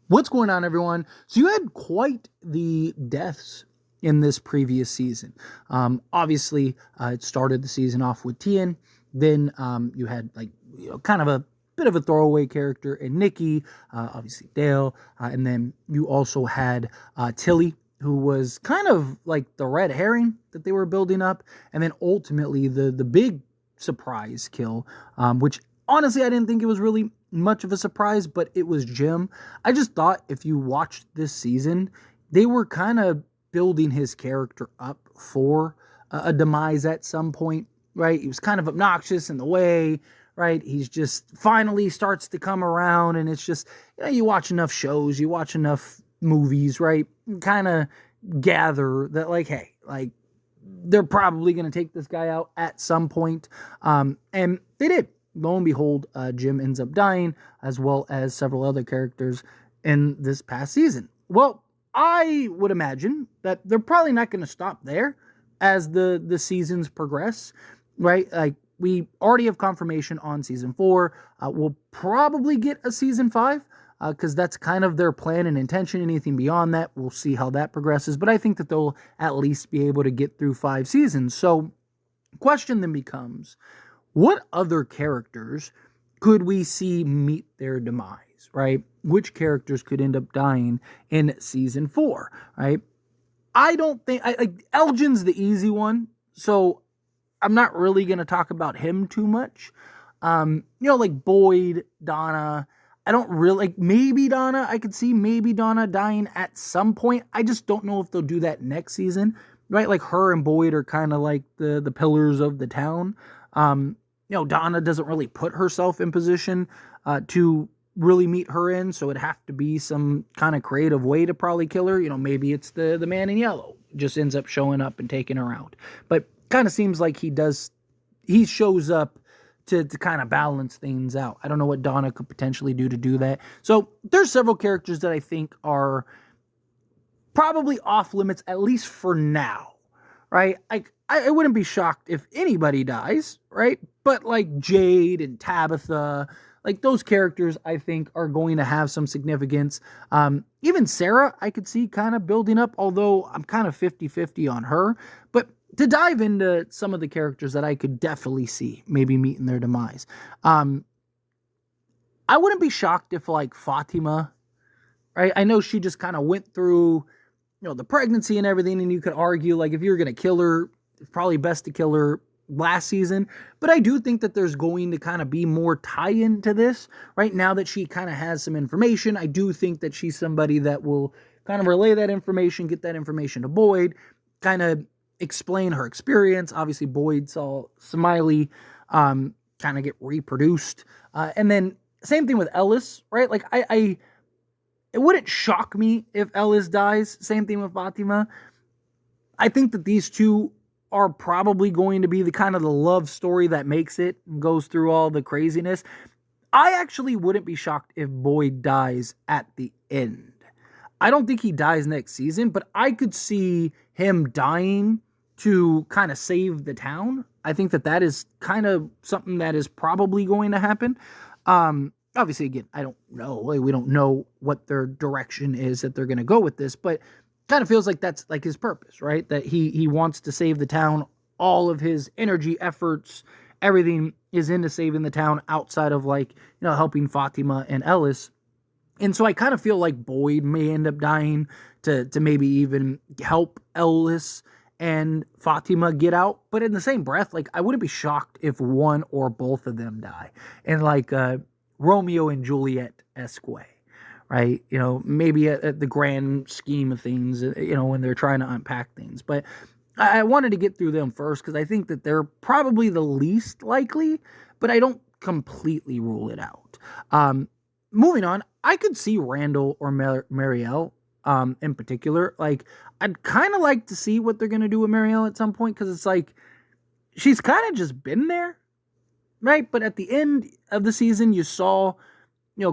What's going on, everyone? So you had quite the deaths in this previous season. Obviously, it started the season off with Tien. Then you had kind of a bit of a throwaway character in Nikki, obviously Dale, and then you also had Tilly, who was kind of like the red herring that they were building up, and then ultimately the big surprise kill, which honestly I didn't think it was really much of a surprise, but it was Jim. I just thought if you watched this season, they were kind of building his character up for a demise at some point, right? He was kind of obnoxious in the way, right? He's just finally starts to come around, and it's just, you watch enough shows, you watch enough movies, right? Kind of gather that, like, hey, like, they're probably going to take this guy out at some point. And they did. Lo and behold, Jim ends up dying, as well as several other characters in this past season. Well, I would imagine that they're probably not going to stop there as the seasons progress, right? Like, we already have confirmation on season 4. We'll probably get a season 5, because that's kind of their plan and intention. Anything beyond that, we'll see how that progresses. But I think that they'll at least be able to get through 5 seasons. So, question then becomes, what other characters could we see meet their demise, right? Which characters could end up dying in season 4, right? I don't think, Elgin's the easy one, so I'm not really going to talk about him too much. Like Boyd, Donna, I don't really, like, maybe Donna, I could see maybe Donna dying at some point. I just don't know if they'll do that next season, right? Like, her and Boyd are kind of like the pillars of the town. Donna doesn't really put herself in position to really meet her in, so it'd have to be some kind of creative way to probably kill her. Maybe it's the man in yellow just ends up showing up and taking her out. But kind of seems like he shows up to kind of balance things out. I don't know what Donna could potentially do to do that. So there's several characters that I think are probably off limits, at least for now, right? I wouldn't be shocked if anybody dies, right? But like Jade and Tabitha, like those characters, I think are going to have some significance. Even Sarah, I could see kind of building up, although I'm kind of 50-50 on her. But to dive into some of the characters that I could definitely see maybe meeting their demise, I wouldn't be shocked if like Fatima, right? I know she just kind of went through, the pregnancy and everything, and you could argue like if you're going to kill her, it's probably best to kill her last season. But I do think that there's going to kind of be more tie-in to this right now that she kind of has some information. I do think that she's somebody that will kind of relay that information, get that information to Boyd, kind of explain her experience. Obviously, Boyd saw Smiley kind of get reproduced. And then same thing with Ellis, right? Like, it wouldn't shock me if Ellis dies. Same thing with Fatima. I think that these two are probably going to be the kind of the love story that makes it and goes through all the craziness. I actually wouldn't be shocked if Boyd dies at the end. I don't think he dies next season, but I could see him dying to kind of save the town. I think that is kind of something that is probably going to happen. Obviously, again, I don't know. We don't know what their direction is that they're going to go with this, but kind of feels like that's like his purpose, right? That he wants to save the town. All of his energy, efforts, everything is into saving the town outside of helping Fatima and Ellis. And so I kind of feel like Boyd may end up dying to maybe even help Ellis and Fatima get out. But in the same breath, like, I wouldn't be shocked if one or both of them die. And Romeo and Juliet-esque way, right? Maybe at the grand scheme of things, when they're trying to unpack things. But I wanted to get through them first because I think that they're probably the least likely, but I don't completely rule it out. Moving on, I could see Randall or Marielle in particular. Like, I'd kind of like to see what they're going to do with Marielle at some point, because it's like, she's kind of just been there, right? But at the end of the season, you saw,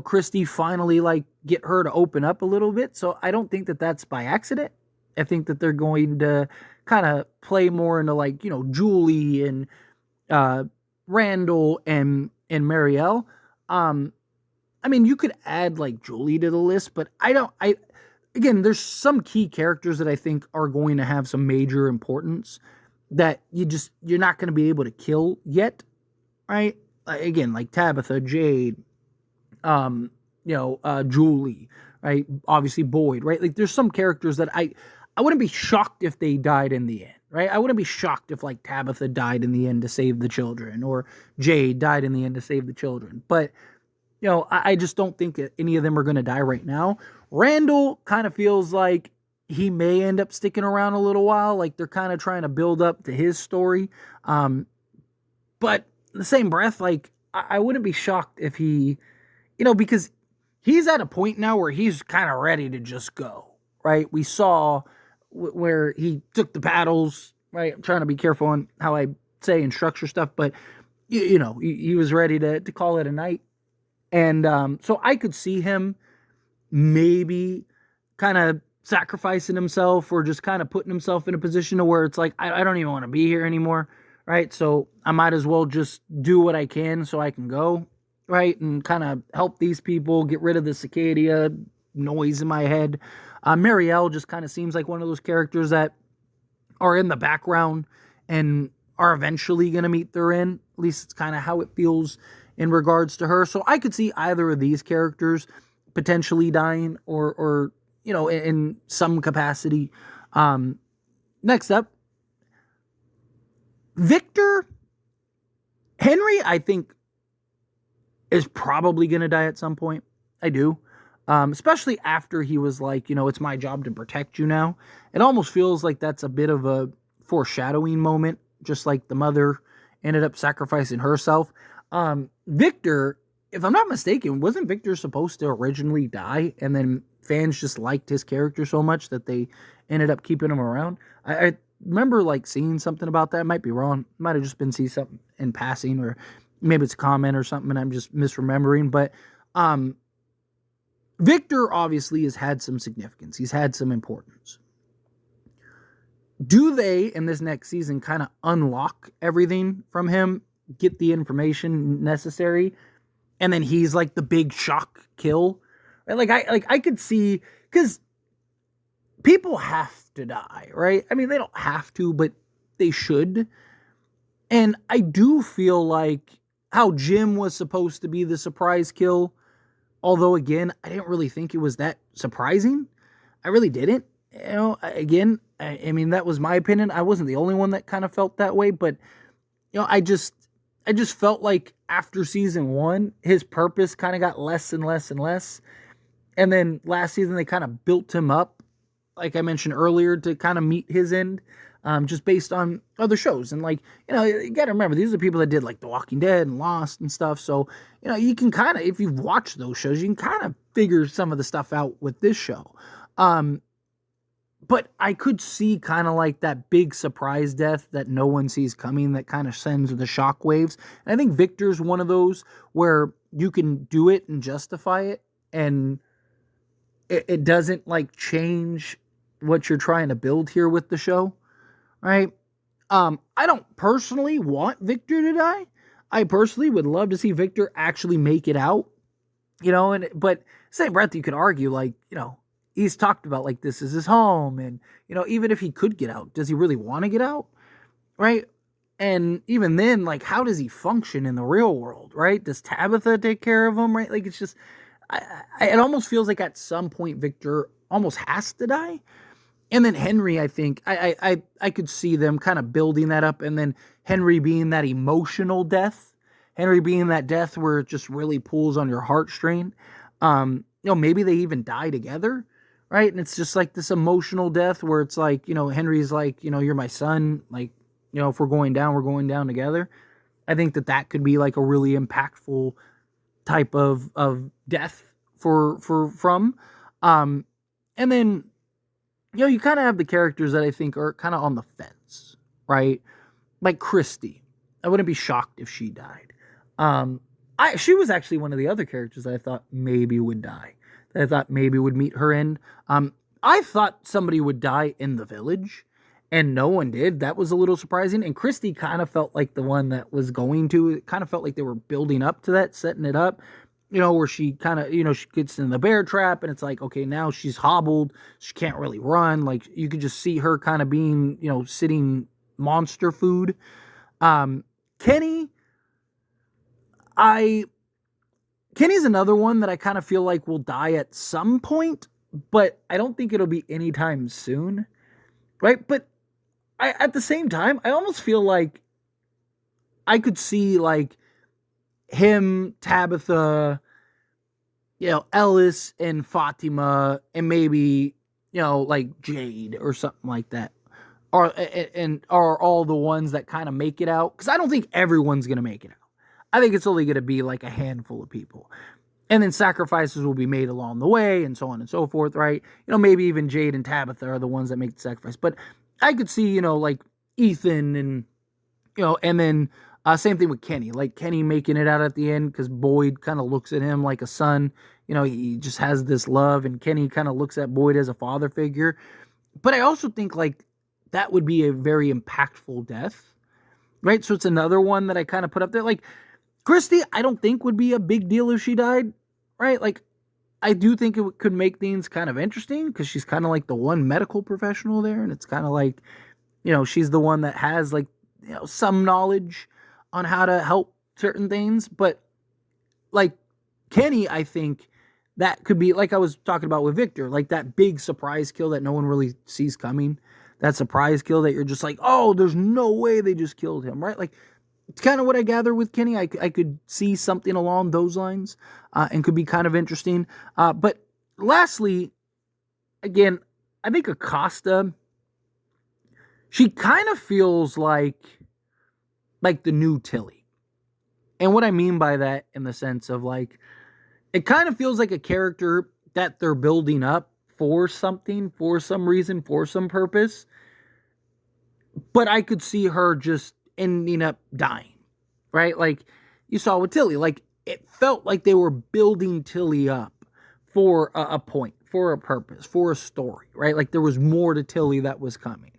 Christy finally get her to open up a little bit. So I don't think that that's by accident. I think that they're going to kind of play more into Julie and Randall and Marielle. I mean, you could add like Julie to the list, but again, there's some key characters that I think are going to have some major importance that you're not going to be able to kill yet, right? Again, like Tabitha, Jade, Julie, right? Obviously Boyd, right? Like there's some characters that I wouldn't be shocked if they died in the end, right? I wouldn't be shocked if like Tabitha died in the end to save the children, or Jade died in the end to save the children. But I just don't think that any of them are going to die right now. Randall kind of feels like he may end up sticking around a little while. Like they're kind of trying to build up to his story. But in the same breath, like I wouldn't be shocked if he, because he's at a point now where he's kind of ready to just go, right? We saw where he took the paddles, right? I'm trying to be careful on how I say and structure stuff, but he was ready to call it a night. And so I could see him maybe kind of sacrificing himself, or just kind of putting himself in a position to where it's like, I don't even want to be here anymore, right? So I might as well just do what I can so I can go, right? And kind of help these people get rid of the cicada noise in my head. Marielle just kind of seems like one of those characters that are in the background and are eventually going to meet their end. At least it's kind of how it feels in regards to her. So I could see either of these characters potentially dying, or in some capacity. Next up, Victor. Henry, I think, is probably going to die at some point. I do. Especially after he was like, it's my job to protect you now. It almost feels like that's a bit of a foreshadowing moment, just like the mother ended up sacrificing herself. Victor, if I'm not mistaken, wasn't Victor supposed to originally die, and then fans just liked his character so much that they ended up keeping him around? I remember like seeing something about that. I might be wrong. Might have just been seeing something in passing, or maybe it's a comment or something and I'm just misremembering. But Victor obviously has had some significance. He's had some importance. Do they, in this next season, kind of unlock everything from him, get the information necessary, and then he's like the big shock kill? Right? I could see, because people have to die, right? I mean, they don't have to, but they should. And I do feel like how Jim was supposed to be the surprise kill, although again, I didn't really think it was that surprising. I really didn't. Again, I mean, that was my opinion. I wasn't the only one that kind of felt that way, but I just felt like after season 1, his purpose kind of got less and less and less. And then last season, they kind of built him up, like I mentioned earlier, to kind of meet his end, just based on other shows. And you got to remember, these are people that did like The Walking Dead and Lost and stuff. So, you can kind of, if you've watched those shows, you can kind of figure some of the stuff out with this show. But I could see kind of like that big surprise death that no one sees coming, that kind of sends the shockwaves. And I think Victor's one of those where you can do it and justify it, and it doesn't like change what you're trying to build here with the show, right? I don't personally want Victor to die. I personally would love to see Victor actually make it out, but same breath, you could argue like, he's talked about like this is his home, and even if he could get out, does he really want to get out, right? And even then, like, how does he function in the real world, right? Does Tabitha take care of him, right? Like, it's just, it almost feels like at some point Victor almost has to die. And then Henry, I think I could see them kind of building that up, and then Henry being that emotional death, Henry being that death where it just really pulls on your heartstring. Maybe they even die together, right? And it's just like this emotional death where it's like, Henry's like, you're my son. Like, if we're going down together. I think that could be like a really impactful type of death from. And then, you kind of have the characters that I think are kind of on the fence, right? Like Christy. I wouldn't be shocked if she died. She was actually one of the other characters that I thought maybe would die, that I thought maybe would meet her end. I thought somebody would die in the village, and no one did. That was a little surprising. And Christy kind of felt like the one that was going to. It kind of felt like they were building up to that, setting it up. where she kind of, she gets in the bear trap and it's like, okay, now she's hobbled. She can't really run. Like, you could just see her kind of being, sitting monster food. Kenny, Kenny's another one that I kind of feel like will die at some point, but I don't think it'll be anytime soon. Right? But at the same time, I almost feel like I could see like him, Tabitha, Ellis and Fatima, and maybe, like Jade or something like that, are all the ones that kind of make it out. Because I don't think everyone's going to make it out. I think it's only going to be like a handful of people. And then sacrifices will be made along the way and so on and so forth, right? Maybe even Jade and Tabitha are the ones that make the sacrifice. But I could see, like Ethan and, and then same thing with Kenny. Like Kenny making it out at the end because Boyd kind of looks at him like a son. He just has this love, and Kenny kind of looks at Boyd as a father figure. But I also think like that would be a very impactful death, right? So it's another one that I kind of put up there. Like Christy, I don't think would be a big deal if she died, right? Like I do think it could make things kind of interesting because she's kind of like the one medical professional there, and it's kind of like, she's the one that has like, some knowledge on how to help certain things. But like Kenny, I think that could be, like I was talking about with Victor, like that big surprise kill that no one really sees coming. That surprise kill that you're just like, oh, there's no way they just killed him, right? Like it's kind of what I gather with Kenny. I could see something along those lines and could be kind of interesting. But lastly, again, I think Acosta, she kind of feels like the new Tilly. And what I mean by that in the sense of like, it kind of feels like a character that they're building up for something, for some reason, for some purpose. But I could see her just ending up dying, right? Like you saw with Tilly, like it felt like they were building Tilly up for a point, for a purpose, for a story, right? Like there was more to Tilly that was coming.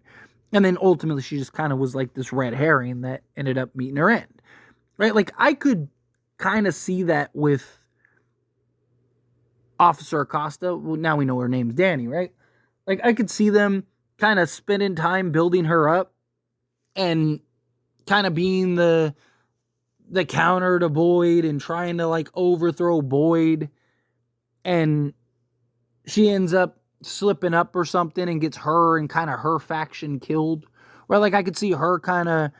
And then ultimately she just kind of was like this red herring that ended up meeting her end, right? Like I could kind of see that with Officer Acosta. Well, now we know her name's Danny, right? Like I could see them kind of spending time building her up and kind of being the counter to Boyd and trying to like overthrow Boyd, and she ends up slipping up or something and gets her and kind of her faction killed. Right? Like I could see her kind of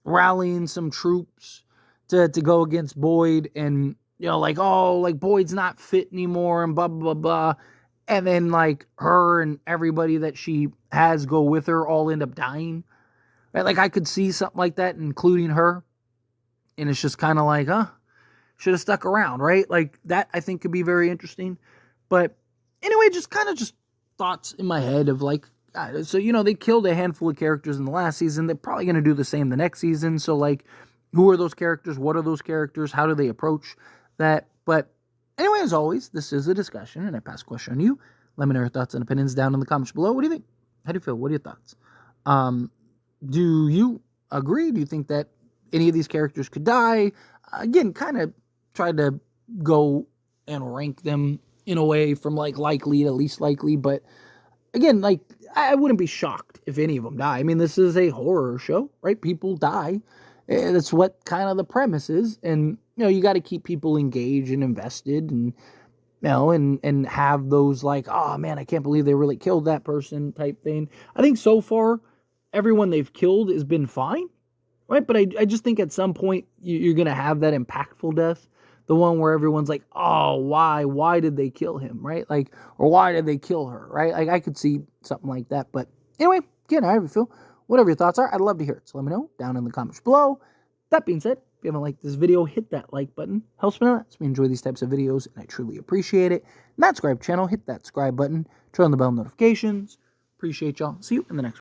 rallying some troops to go against Boyd, and like, oh, like Boyd's not fit anymore and blah blah blah. And then like her and everybody that she has go with her all end up dying. Right? Like I could see something like that, including her. And it's just kind of like, should have stuck around, right? Like that I think could be very interesting. But anyway, just thoughts in my head of like, so, they killed a handful of characters in the last season. They're probably going to do the same the next season. So like, who are those characters? What are those characters? How do they approach that? But anyway, as always, this is a discussion and I pass a question on you. Let me know your thoughts and opinions down in the comments below. What do you think? How do you feel? What are your thoughts? Do you agree? Do you think that any of these characters could die? Again, kind of tried to go and rank them in a way from like likely to least likely. But again, like I wouldn't be shocked if any of them die. I mean, this is a horror show, right? People die. That's what kind of the premise is. And, you got to keep people engaged and invested and, and have those like, oh man, I can't believe they really killed that person type thing. I think so far, everyone they've killed has been fine, right? But I just think at some point you're going to have that impactful death. The one where everyone's like, oh, why did they kill him, right? Like, or why did they kill her, right? Like, I could see something like that. But anyway, again, however you feel, whatever your thoughts are, I'd love to hear it. So let me know down in the comments below. That being said, if you haven't liked this video, hit that like button. Helps me out. So we enjoy these types of videos, and I truly appreciate it. Not subscribe channel, hit that subscribe button. Turn on the bell notifications. Appreciate y'all. See you in the next one.